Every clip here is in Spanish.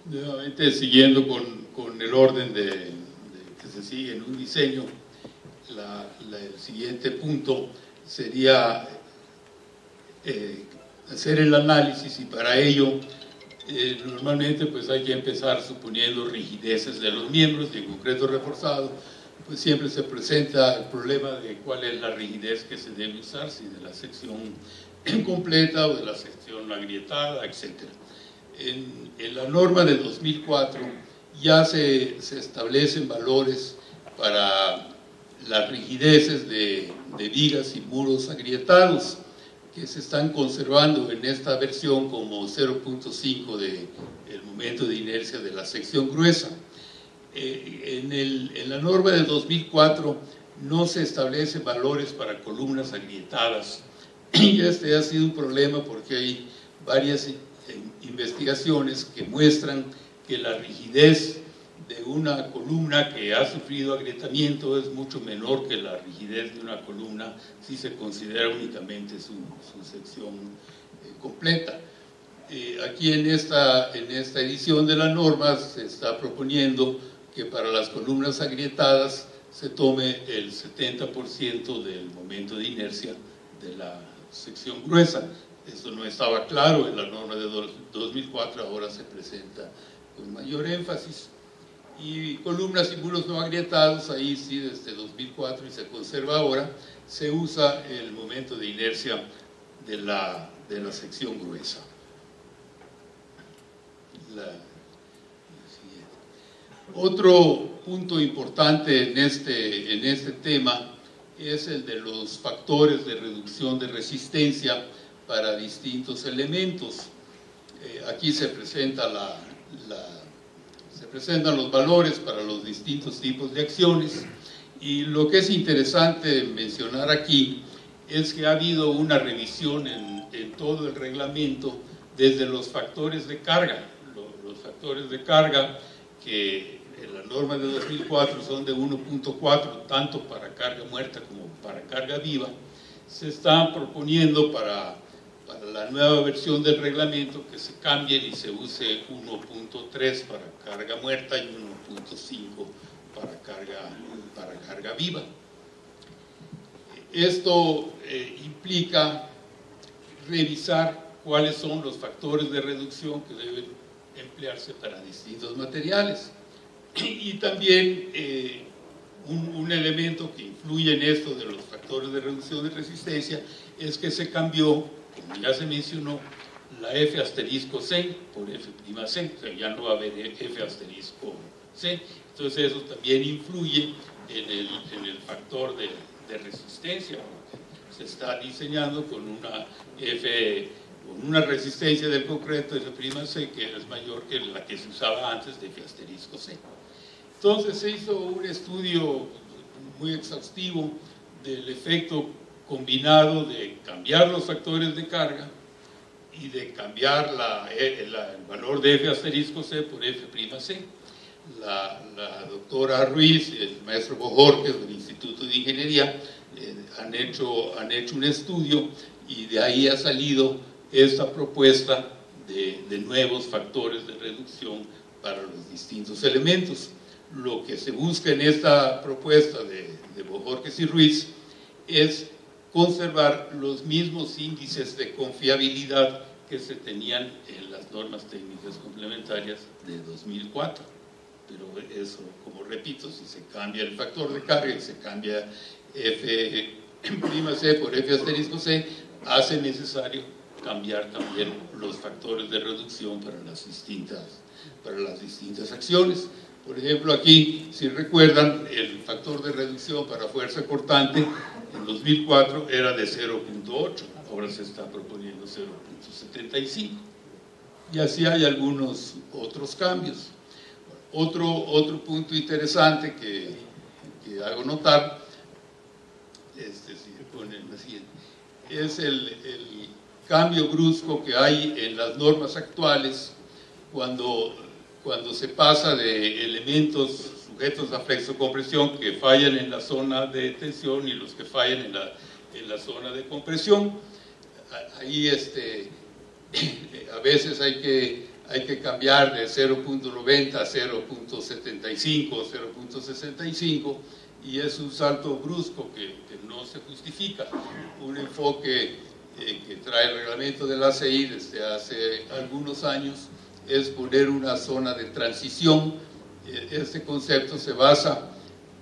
Nuevamente, siguiendo con el orden que se sigue en un diseño, el siguiente punto sería hacer el análisis, y para ello normalmente pues hay que empezar suponiendo rigideces de los miembros, y en concreto reforzado, pues siempre se presenta el problema de cuál es la rigidez que se debe usar, si de la sección completa o de la sección agrietada, etc. En la norma de 2004 ya se establecen valores para las rigideces de vigas y muros agrietados, que se están conservando en esta versión como 0.5 del momento de inercia de la sección gruesa. En la norma de 2004 no se establecen valores para columnas agrietadas, y este ha sido un problema porque hay varias investigaciones que muestran que la rigidez de una columna que ha sufrido agrietamiento es mucho menor que la rigidez de una columna si se considera únicamente su sección completa. Aquí en esta edición de la norma se está proponiendo que para las columnas agrietadas se tome el 70% del momento de inercia de la sección gruesa. Esto no estaba claro en la norma de 2004, ahora se presenta con mayor énfasis. Y columnas y muros no agrietados, ahí sí desde 2004 y se conserva ahora, se usa el momento de inercia de la sección gruesa. Otro punto importante en este tema es el de los factores de reducción de resistencia para distintos elementos. Aquí se presentan los valores para los distintos tipos de acciones, y lo que es interesante mencionar aquí es que ha habido una revisión en todo el reglamento desde los factores de carga. Los factores de carga que en la norma de 2004 son de 1.4, tanto para carga muerta como para carga viva, se están proponiendo para la nueva versión del reglamento que se cambien y se use 1.3 para carga muerta y 1.5 para carga viva. Esto implica revisar cuáles son los factores de reducción que deben emplearse para distintos materiales. Y también un elemento que influye en esto de los factores de reducción de resistencia es que se cambió, como ya se mencionó, la F asterisco C por F' C, o sea, ya no va a haber F asterisco C. Entonces eso también influye en el factor de resistencia, porque se está diseñando con una resistencia del concreto F' C que es mayor que la que se usaba antes de F asterisco C. Entonces se hizo un estudio muy exhaustivo del efecto combinado de cambiar los factores de carga y de cambiar el valor de F asterisco C por F' C. La doctora Ruiz y el maestro Bojorquez del Instituto de Ingeniería han hecho un estudio, y de ahí ha salido esta propuesta de nuevos factores de reducción para los distintos elementos. Lo que se busca en esta propuesta de Bojorquez y Ruiz es conservar los mismos índices de confiabilidad que se tenían en las normas técnicas complementarias de 2004. Pero eso, como repito, si se cambia el factor de carga y se cambia F' C por F asterisco C, hace necesario cambiar también los factores de reducción para las distintas acciones. Por ejemplo, aquí, si recuerdan, el factor de reducción para fuerza cortante en 2004 era de 0.8, ahora se está proponiendo 0.75. Y así hay algunos otros cambios. Otro punto interesante que hago notar, es el cambio brusco que hay en las normas actuales cuando se pasa de elementos sujetos a flexocompresión que fallan en la zona de tensión y los que fallan en la zona de compresión. Ahí a veces hay hay que cambiar de 0.90 a 0.75 o 0.65, y es un salto brusco que no se justifica. Un enfoque que trae el reglamento de la ACI desde hace algunos años es poner una zona de transición. Este concepto se basa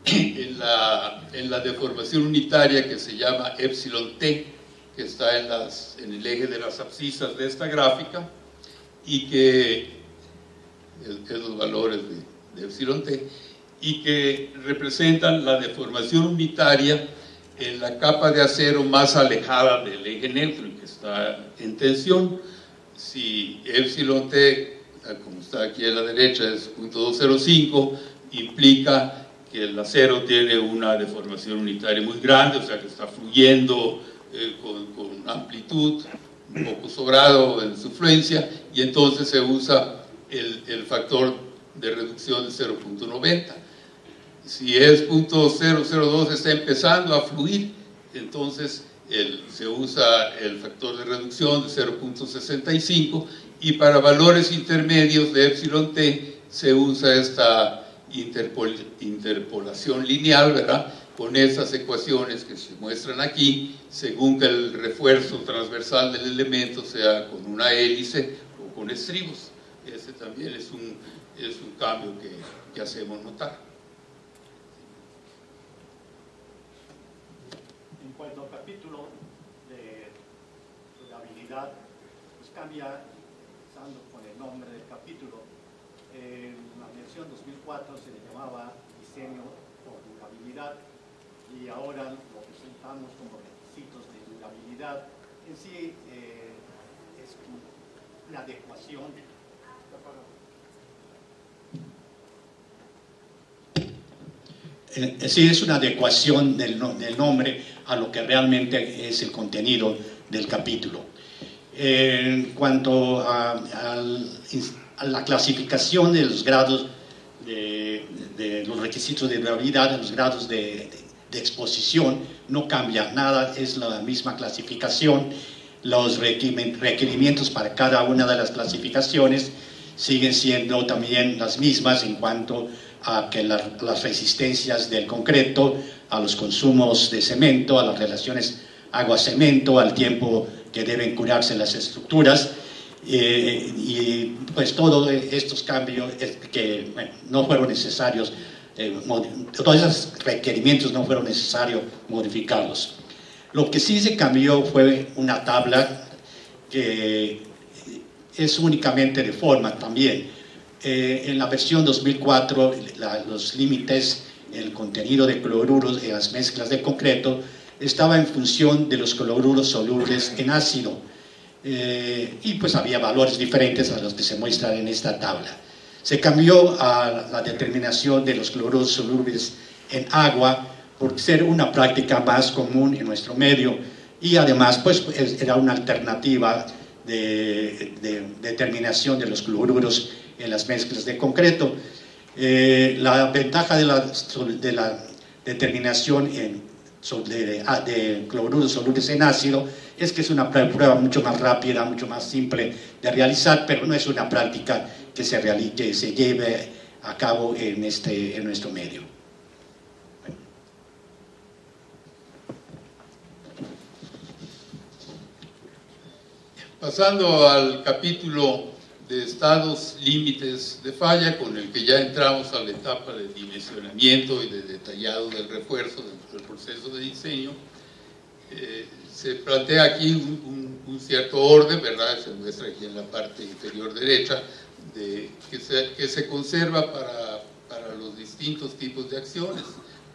en la deformación unitaria que se llama epsilon t, que está en el eje de las abscisas de esta gráfica, y que es los valores de epsilon t, y que representan la deformación unitaria en la capa de acero más alejada del eje neutro y que está en tensión. Si epsilon t, como está aquí a la derecha, es 0.205, implica que el acero tiene una deformación unitaria muy grande, o sea que está fluyendo con amplitud, un poco sobrado en su fluencia, y entonces se usa el factor de reducción de 0.90. Si es 0.002, está empezando a fluir, entonces se usa el factor de reducción de 0.65, y para valores intermedios de epsilon t se usa esta interpolación lineal, ¿verdad?, con esas ecuaciones que se muestran aquí, según que el refuerzo transversal del elemento sea con una hélice o con estribos. Ese también es un cambio que hacemos notar. En cuanto al capítulo de durabilidad, pues cambia, empezando con el nombre del capítulo. En la versión 2004 se le llamaba diseño por durabilidad, y ahora lo presentamos como requisitos de durabilidad. En sí es una adecuación. Sí, es una adecuación del nombre a lo que realmente es el contenido del capítulo. En cuanto a la clasificación de los grados de los requisitos de durabilidad, los grados de exposición, no cambia nada, es la misma clasificación. Los requerimientos para cada una de las clasificaciones siguen siendo también las mismas en cuanto a que las resistencias del concreto, a los consumos de cemento, a las relaciones agua-cemento, al tiempo que deben curarse las estructuras, y pues todos estos cambios que no fueron necesarios, todos esos requerimientos no fueron necesarios modificarlos. Lo que sí se cambió fue una tabla que es únicamente de forma también. En la versión 2004, los límites, el contenido de cloruros en las mezclas de concreto estaba en función de los cloruros solubles en ácido, y pues había valores diferentes a los que se muestran en esta tabla. Se cambió a la determinación de los cloruros solubles en agua por ser una práctica más común en nuestro medio, y además pues era una alternativa de determinación de los cloruros en las mezclas de concreto. La ventaja de la determinación de cloruros solubles en ácido es que es una prueba mucho más rápida, mucho más simple de realizar, pero no es una práctica que se lleve a cabo en nuestro medio. Pasando al capítulo de estados límites de falla, con el que ya entramos a la etapa de dimensionamiento y de detallado del refuerzo del proceso de diseño, se plantea aquí un cierto orden, ¿verdad? Se muestra aquí en la parte inferior derecha, que se conserva para los distintos tipos de acciones.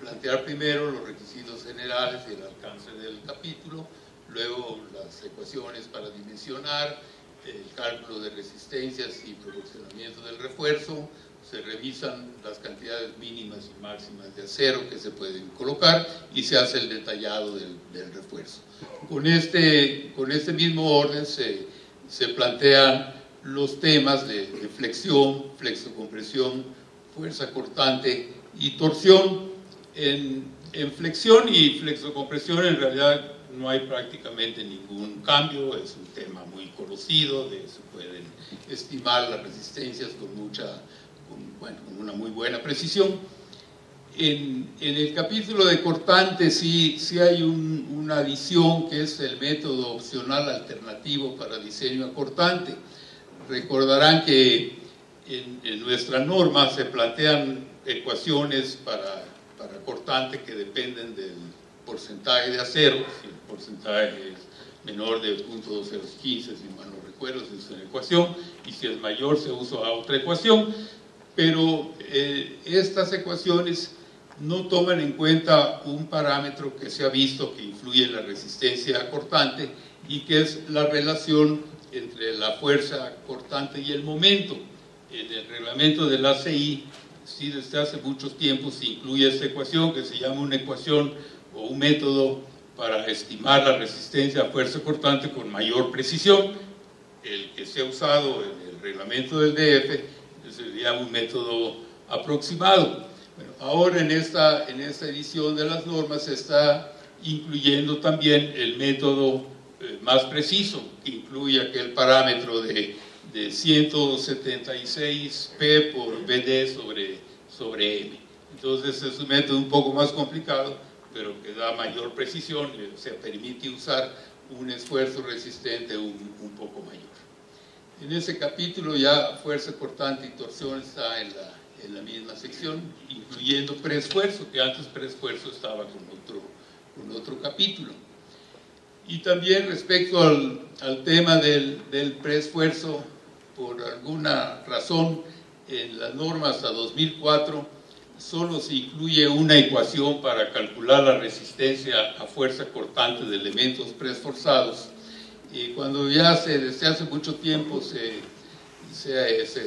Plantear primero los requisitos generales y el alcance del capítulo, luego las ecuaciones para dimensionar, el cálculo de resistencias y proporcionamiento del refuerzo, se revisan las cantidades mínimas y máximas de acero que se pueden colocar y se hace el detallado del refuerzo. Con este mismo orden se plantean los temas de flexión, flexocompresión, fuerza cortante y torsión. En flexión y flexocompresión en realidad no hay prácticamente ningún cambio, es un tema muy conocido, se pueden estimar las resistencias con una muy buena precisión. En el capítulo de cortante sí hay una adición que es el método opcional alternativo para diseño a cortante. Recordarán que en nuestra norma se plantean ecuaciones para cortante que dependen del porcentaje de acero. Si el porcentaje es menor de 0.2015, si mal no recuerdo, se usa una ecuación, y si es mayor se usa otra ecuación, pero estas ecuaciones no toman en cuenta un parámetro que se ha visto que influye en la resistencia cortante y que es la relación entre la fuerza cortante y el momento. En el reglamento del ACI, sí, desde hace mucho tiempo se incluye esta ecuación que se llama una ecuación o un método para estimar la resistencia a fuerza cortante con mayor precisión. El que se ha usado en el reglamento del DF sería un método aproximado. Bueno, ahora en esta edición de las normas se está incluyendo también el método más preciso, que incluye aquel parámetro de 176P por BD sobre M. Entonces es un método un poco más complicado, pero que da mayor precisión, o sea, permite usar un esfuerzo resistente un poco mayor. En ese capítulo ya fuerza cortante y torsión está en la misma sección, incluyendo preesfuerzo, que antes preesfuerzo estaba con otro capítulo. Y también respecto al tema del preesfuerzo, por alguna razón en las normas hasta 2004 solo se incluye una ecuación para calcular la resistencia a fuerza cortante de elementos preesforzados. Y cuando ya desde hace mucho tiempo se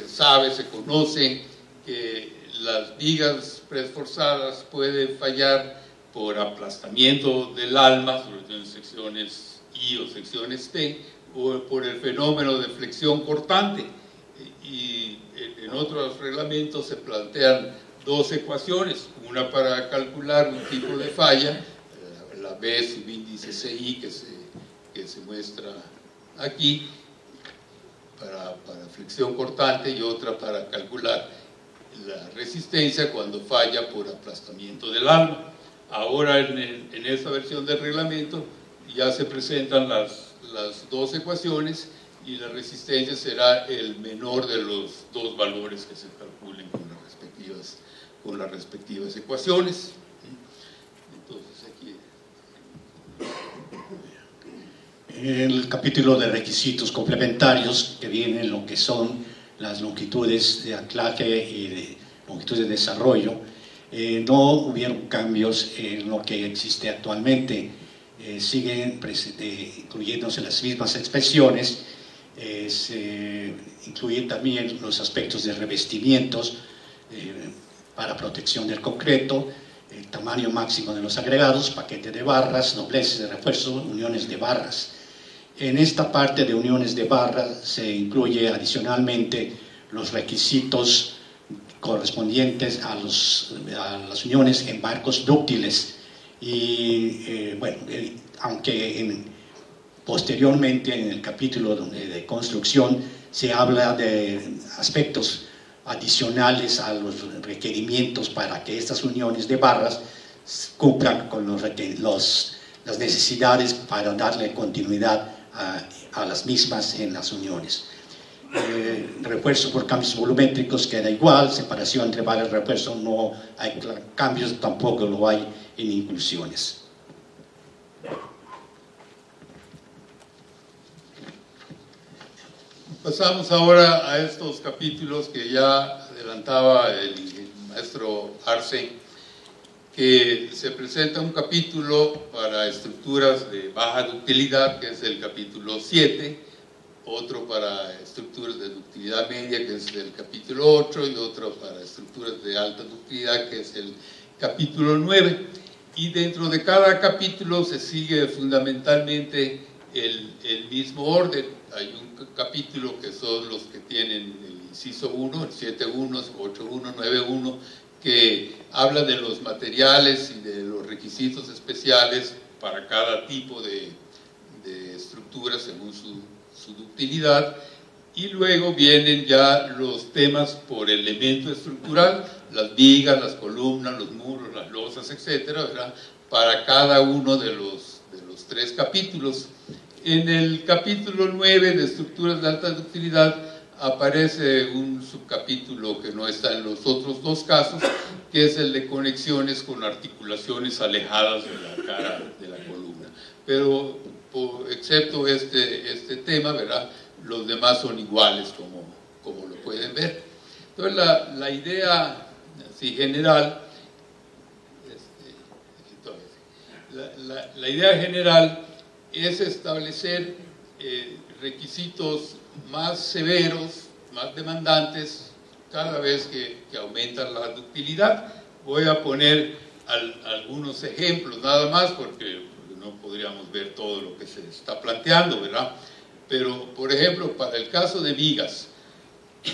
sabe, se conoce que las vigas preesforzadas pueden fallar por aplastamiento del alma, sobre todo en secciones I o secciones T, o por el fenómeno de flexión cortante. Y en otros reglamentos se plantean dos ecuaciones, una para calcular un tipo de falla, la B subíndice CI que se muestra aquí, para flexión cortante, y otra para calcular la resistencia cuando falla por aplastamiento del alma. Ahora en esta versión del reglamento ya se presentan las dos ecuaciones y la resistencia será el menor de los dos valores que se calculen con las respectivas ecuaciones. Entonces aquí el capítulo de requisitos complementarios, que viene lo que son las longitudes de anclaje y de longitudes de desarrollo, no hubieron cambios en lo que existe actualmente. Siguen incluyéndose las mismas expresiones. Se incluyen también los aspectos de revestimientos para protección del concreto, el tamaño máximo de los agregados, paquete de barras, dobleces de refuerzo, uniones de barras. En esta parte de uniones de barras se incluye adicionalmente los requisitos correspondientes a las uniones en marcos dúctiles. Y aunque posteriormente en el capítulo de construcción se habla de aspectos adicionales a los requerimientos para que estas uniones de barras cumplan con las necesidades para darle continuidad a las mismas en las uniones. Refuerzo por cambios volumétricos queda igual, separación entre barras de refuerzo no hay cambios, tampoco lo hay en inclusiones. pasamos ahora a estos capítulos que ya adelantaba el maestro Arce, que se presenta un capítulo para estructuras de baja ductilidad, que es el capítulo 7, otro para estructuras de ductilidad media, que es el capítulo 8, y otro para estructuras de alta ductilidad, que es el capítulo 9. Y dentro de cada capítulo se sigue fundamentalmente el mismo orden. Hay un capítulo que son los que tienen el inciso 1, el 7.1, 8.1, 9.1, que habla de los materiales y de los requisitos especiales para cada tipo de estructura según su ductilidad. Y luego vienen ya los temas por elemento estructural, las vigas, las columnas, los muros, las losas, etcétera, ¿verdad? Para cada uno de los 3 capítulos. En el capítulo 9 de estructuras de alta ductilidad aparece un subcapítulo que no está en los otros 2 casos, que es el de conexiones con articulaciones alejadas de la cara de la columna. Pero excepto este tema, ¿verdad?, los demás son iguales, como lo pueden ver. Entonces la idea así general, la idea general es establecer requisitos más severos, más demandantes, cada vez que aumenta la ductilidad. Voy a poner algunos ejemplos nada más, porque no podríamos ver todo lo que se está planteando, ¿verdad? Pero, por ejemplo, para el caso de vigas,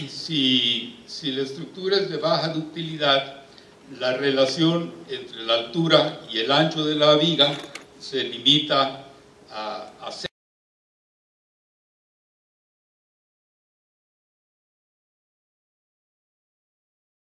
si la estructura es de baja ductilidad, la relación entre la altura y el ancho de la viga se limita a